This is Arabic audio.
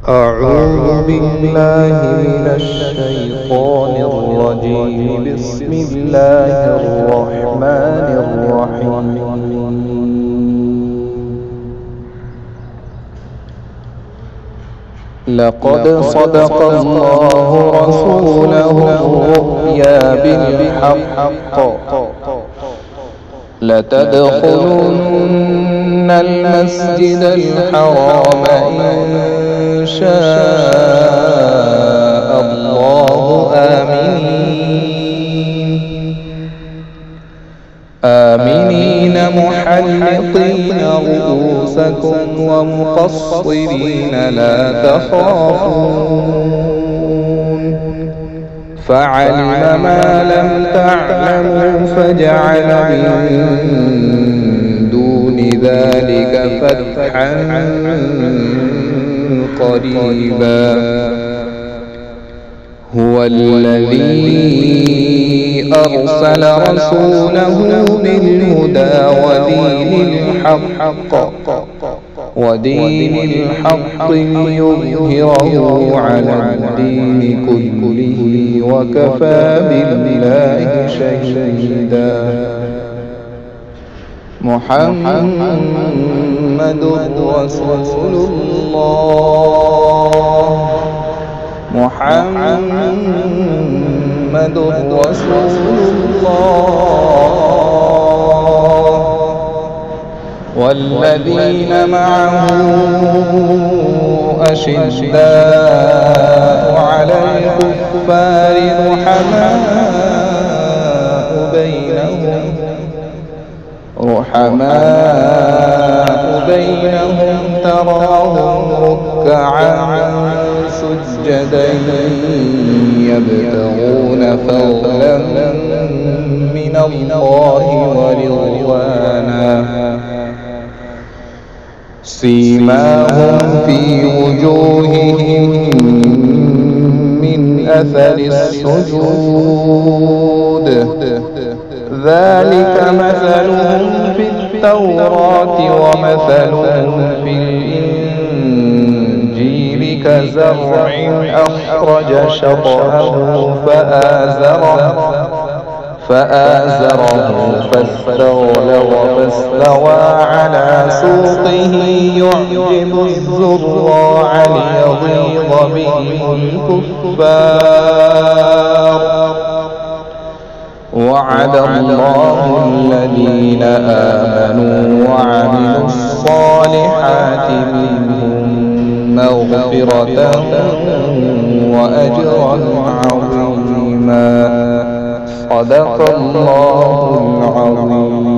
أعوذ بالله من الشيطان الرجيم. بسم الله الرحمن الرحيم. لقد صدق الله رسوله الرؤيا بالحق لتدخلن المسجد الحرام إن شاء الله آمنين محلقين رؤوسكم ومقصرين لا تخافون فعلم ما لم تعلموا فجعل من دون ذلك فتحا قريبا. هو الذي أرسل رسوله بالهدى ودين الحق ليظهره على الدين كله وكفى بالله شهيدا. محمد رسول الله محمد رسول الله والذين معه أشداء على الكفار رحماء بينهم تراهم ركعا سجدا يبتغون فضلا من الله ورضوانا سيماهم في وجوههم من أثر السجود ذلك مثلهم في التوراة ومثلهم في الإنجيل كزرع أخرج شطأه فآزره فاستغلظ فاستوى على سوقه يعجب الزراع ليغيظ بهم الكفار. وعد الله الذين آمنوا وعملوا الصالحات منهم مغفرة وأجرا عظيما. صدق الله العظيم.